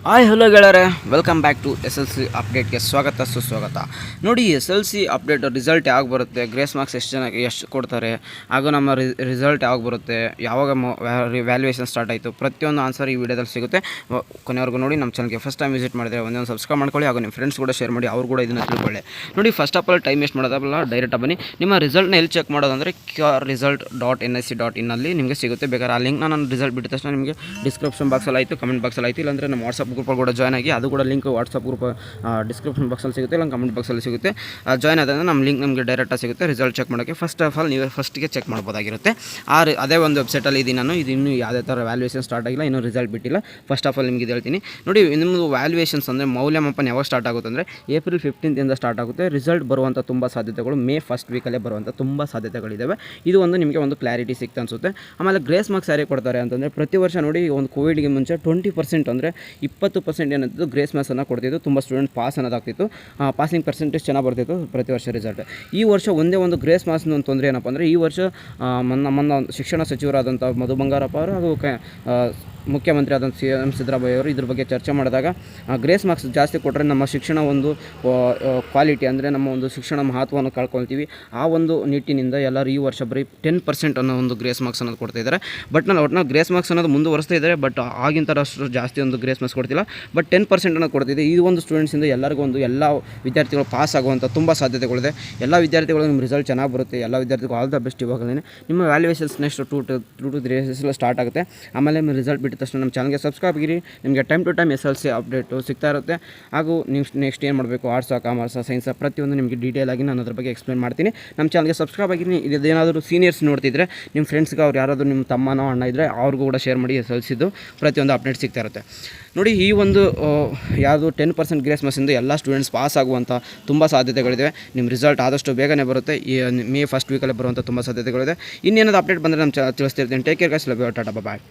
Hi hello ಗೆಳೆಯರೆ, welcome back to S L C ಅಪ್ಡೇಟ್ಗೆ ಸ್ವಾಗತ ಸುಸ್ವಾಗತ. ನೋಡಿ, S L C update result ಯಾವಾಗ ಬರುತ್ತೆ, ಗ್ರೇಸ್ ಮಾರ್ಕ್ಸ್ ಎಷ್ಟು ಕೊಡ್ತಾರೆ, ಹಾಗೂ ನಮ್ಮ ರಿಸಲ್ಟ್ ಯಾವಾಗ ಬರುತ್ತೆ, ಯಾವಾಗ ವ್ಯಾಲ್ಯೂಯೇಷನ್ ಸ್ಟಾರ್ಟ್ ಆಯಿತು, ಪ್ರತಿಯೊಂದು ಆನ್ಸರ್ ಈ ವಿಡಿಯೋದಲ್ಲಿ ಸಿಗುತ್ತೆ. ಕೊನೆವರೆಗೂ ನೋಡಿ. ನಮ್ಮ ಚಾನಲ್ಗೆ ಫಸ್ಟ್ ಟೈಮ್ ವಿಸಿಟ್ ಮಾಡಿದರೆ ಒಂದೊಂದು ಸಬ್ಸ್ಕ್ರೈಬ್ ಮಾಡ್ಕೊಳ್ಳಿ, ಹಾಗೂ ನಿಮ್ಮ ಫ್ರೆಂಡ್ಸ್ ಕೂಡ ಶೇರ್ ಮಾಡಿ, ಅವ್ರು ಕೂಡ ಇದನ್ನು ತಿಳ್ಕೊಳ್ಳಿ. ನೋಡಿ, first of all time waste ಮಾಡೋದಲ್ಲ, ಡೈರೆಕ್ಟಾಗಿ ಬನ್ನಿ. ನಿಮ್ಮ ರಿಸಲ್ಟ್ನ ಎಲ್ಲಿ ಚೆಕ್ ಮಾಡೋದಂದರೆ qresult.nic.in ಅಲ್ಲಿ ನಿಮಗೆ ಸಿಗುತ್ತೆ. ಬೇಕಾದ್ರೆ ಆ ಲಿಂಕ್ನ ನಾನು ರಿಸಲ್ಟ್ ಬಿಟ್ಟ ತಕ್ಷಣ ನಿಮಗೆ ಡಿಸ್ಕ್ರಿಪ್ಷನ್ ಬಾಕ್ಸಲ್ಲಿ ಆಯಿತು, ಕಮೆಂಟ್ ಬಾಕ್ಸಲ್ಲಿ ಆಯಿತು, ಇಲ್ಲಾಂದರೆ ನಮ್ಮ ವಾಟ್ಸಪ್ ಗ್ರೂಪಲ್ಲಿ ಕೂಡ ಜಾಯ್ನ್ ಆಗಿ, ಅದು ಕೂಡ ಲಿಂಕ್ ವಾಟ್ಸಪ್ ಗ್ರೂಪ್ ಡಿಸ್ಕ್ರಿಪ್ಷನ್ ಬಾಕ್ಸಲ್ಲಿ ಸಿಗುತ್ತೆ, ಇಲ್ಲ ಕಮೆಂಟ್ ಬಾಕ್ಸಲ್ಲಿ ಸಿಗುತ್ತೆ. ಜಾಯ್ನ್ ಆದಾಗ ನಮ್ಮ ಲಿಂಕ್ ನಮಗೆ ಡೈರೆಕ್ಟಾಗಿ ಸಿಗುತ್ತೆ ರಿಸಲ್ಟ್ ಚೆಕ್ ಮಾಡೋಕ್ಕೆ. ಫಸ್ಟ್ ಆಫ್ ಆಲ್ ನೀವು ಫಸ್ಟಿಗೆ ಚೆಕ್ ಮಾಡ್ಬೋದಾಗಿರುತ್ತೆ. ಅದೇ ಒಂದು ವೆಬ್ಸೈಟಲ್ಲಿ ಇದ್ದೀನಿ ನಾನು. ಇದು ಇನ್ನೂ ಯಾವುದೇ ಥರ ವ್ಯಾಲ್ಯೂಯೇಷನ್ ಸ್ಟಾರ್ಟ್ ಆಗಿಲ್ಲ, ಇನ್ನೂ ರಿಸಲ್ಟ್ ಬಿಟ್ಟಿಲ್ಲ. ಫಸ್ಟ್ ಆಫ್ ಆಲ್ ನಿಮಗೆ ಇದು ಹೇಳ್ತೀನಿ ನೋಡಿ. ನಿಮ್ಮದು ವ್ಯಾಲ್ಯೂಯೇಷನ್ಸ್ ಅಂದರೆ ಮೌಲ್ಯಮಾಪನ ಯಾವಾಗ ಸ್ಟಾರ್ಟ್ ಆಗುತ್ತೆ ಅಂದರೆ ಏಪ್ರಿಲ್ 15 ಸ್ಟಾರ್ಟ್ ಆಗುತ್ತೆ. ರಿಸಲ್ಟ್ ಬರುವಂಥ ತುಂಬ ಸಾಧ್ಯತೆಗಳು ಮೇ ಫಸ್ಟ್ ವೀಕಲ್ಲೇ ಬರುವಂಥ ತುಂಬ ಸಾಧ್ಯತೆಗಳಿದ್ದಾವೆ. ಇದು ಒಂದು ನಿಮಗೆ ಒಂದು ಕ್ಲಾರಿಟಿ ಸಿಕ್ತು ಅನಿಸುತ್ತೆ. ಆಮೇಲೆ ಗ್ರೇಸ್ ಮಾರ್ಕ್ಸ್ ಯಾರಿಗೆ ಕೊಡ್ತಾರೆ ಅಂತಂದರೆ, ಪ್ರತಿ ವರ್ಷ ನೋಡಿ, ಒಂದು ಕೋವಿಡ್ಗೆ ಮುಂಚೆ 20% ಅಂದರೆ 20% ಏನಾಗ್ತಿತ್ತು ಗ್ರೇಸ್ ಮಾರ್ಕ್ಸನ್ನು ಕೊಡ್ತಿತ್ತು. ತುಂಬ ಸ್ಟೂಡೆಂಟ್ ಪಾಸ್ ಅನ್ನೋದಾಗ್ತಿತ್ತು. ಪಾಸಿಂಗ್ ಪರ್ಸೆಂಟೇಜ್ ಚೆನ್ನಾಗಿ ಬರ್ತಿತ್ತು ಪ್ರತಿ ವರ್ಷ ರಿಸಲ್ಟ್. ಈ ವರ್ಷ ಒಂದೇ ಒಂದು ಗ್ರೇಸ್ ಮಾರ್ಕ್ಸ್ನ ಒಂದು ತೊಂದರೆ ಏನಪ್ಪ ಅಂದರೆ, ಈ ವರ್ಷ ನಮ್ಮ ಶಿಕ್ಷಣ ಸಚಿವರಾದಂಥ ಮಧು ಬಂಗಾರಪ್ಪ ಅವರು ಹಾಗೂ ಮುಖ್ಯಮಂತ್ರಿ ಆದಂಥ CM ಸಿದ್ದರಾಮಯ್ಯ ಅವರು ಇದ್ರ ಬಗ್ಗೆ ಚರ್ಚೆ ಮಾಡಿದಾಗ, ಗ್ರೇಸ್ ಮಾರ್ಕ್ಸ್ ಜಾಸ್ತಿ ಕೊಟ್ಟರೆ ನಮ್ಮ ಶಿಕ್ಷಣ ಒಂದು ಕ್ವಾಲಿಟಿ ಅಂದರೆ ನಮ್ಮ ಒಂದು ಶಿಕ್ಷಣ ಮಹತ್ವವನ್ನು ಕಳ್ಕೊಳ್ತೀವಿ. ಆ ಒಂದು ನಿಟ್ಟಿನಿಂದ ಎಲ್ಲರೂ ಈ ವರ್ಷ ಬರೀ 10% ಅನ್ನೋ ಒಂದು ಗ್ರೇಸ್ ಮಾರ್ಕ್ಸ್ ಅನ್ನೋದು ಕೊಡ್ತಾ ಇದ್ದಾರೆ. ಒಟ್ಟಿನಲ್ಲಿ ಗ್ರೇಸ್ ಮಾರ್ಕ್ಸ್ ಅನ್ನೋದು ಮುಂದುವರಿಸ್ತಾ ಇದ್ದಾರೆ. ಬಟ್ ಆಗಿನ ಥರ ಅಷ್ಟು ಜಾಸ್ತಿ ಒಂದು ಗ್ರೇಸ್ ಮಾರ್ಕ್ಸ್ ಕೊಡ್ತಿಲ್ಲ. ಬಟ್ 10% ಅನ್ನೋದು ಕೊಡ್ತಿದೆ. ಈ ಒಂದು ಸ್ಟೂಡೆಂಟ್ಸಿಂದ ಎಲ್ಲರಿಗೂ ಎಲ್ಲ ವಿದ್ಯಾರ್ಥಿಗಳು ಪಾಸ್ ಆಗುವಂಥ ತುಂಬ ಸಾಧ್ಯತೆಗಳಿದೆ. ಎಲ್ಲ ವಿದ್ಯಾರ್ಥಿಗಳು ನಿಮ್ಮ ರಿಸಲ್ಟ್ ಚೆನ್ನಾಗಿ ಬರುತ್ತೆ. ಎಲ್ಲ ವಿದ್ಯಾರ್ಥಿಗಳು ಆಲ್ ದ ಬೆಸ್ಟ್. ಇವಾಗಲೇ ನಿಮ್ಮ valuations next 2 to 3 days start ಆಗುತ್ತೆ. ಆಮೇಲೆ ನಿಮ್ಮ ರಿಸಲ್ಟ್ ಬಿಟ್ಟ ತಕ್ಷಣ ನಮ್ಮ ಚಾನಲ್ಗೆ ಸಬ್ಸ್ಕ್ರೈಬ್ ಆಗಿರಿ. ನಿಮಗೆ time to time SLC update ಸಿಗ್ತಾ ಇರುತ್ತೆ. ಹಾಗೂ ನೀವು ನೆಕ್ಸ್ಟ್ ಏನು ಮಾಡಬೇಕು, ಆರ್ಟ್ಸಾ, ಕಾಮರ್ಸಾ, ಸೈನ್ಸಾ, ಪ್ರತಿಯೊಂದು ನಿಮಗೆ ಡೀಟೇಲ್ ಆಗಿ ನಾನು ಅದ್ರ ಬಗ್ಗೆ ಎಕ್ಸ್ಪ್ಲೇನ್ ಮಾಡ್ತೀನಿ. ನಮ್ಮ ಚಾನಲ್ಗೆ ಸಬ್ಸ್ಕ್ರೈಬ್ ಆಗಿರಿ. ಇದೇನಾದರೂ ಸೀನಿಯರ್ಸ್ ನೋಡ್ತಿದ್ರೆ, ನಿಮ್ಮ ಫ್ರೆಂಡ್ಸ್ಗೆ ಅವ್ರು ಯಾರಾದರೂ ನಿಮ್ಮ ತಮ್ಮನೋ ಅಣ್ಣ ಇದ್ದರೆ ಅವ್ರಿಗೂ ಕೂಡ ಶೇರ್ ಮಾಡಿ. SLCದು ಪ್ರತಿಯೊಂದು ಅಪ್ಡೇಟ್ ಸಿಗ್ತಾ ಇರುತ್ತೆ. ನೋಡಿ, ಈ ಒಂದು ಯಾವುದು 10% ಗ್ರೇಸ್ ಮಾರ್ಕ್ಸಿಂದ ಎಲ್ಲ ಸ್ಟೂಡೆಂಟ್ಸ್ ಪಾಸ್ ಆಗುವಂಥ ತುಂಬ ಸಾಧ್ಯತೆಗಳಿದೆ. ನಿಮ್ಮ ರಿಸಲ್ಟ್ ಆದಷ್ಟು ಬೇಗನೆ ಬರುತ್ತೆ. ಈ ಮೇ ಫಸ್ಟ್ ವೀಕಲ್ಲೇ ಬರುವಂಥ ತುಂಬ ಸಾಧ್ಯತೆಗಳಿದೆ. ಇನ್ನೇನಾದ್ರು ಅಪ್ಡೇಟ್ ಬಂದರೆ ನಮ್ಮ ತಿಳಿಸ್ತಿರ್ತೀನಿ. Take care guys, love you, ta-ta, bye.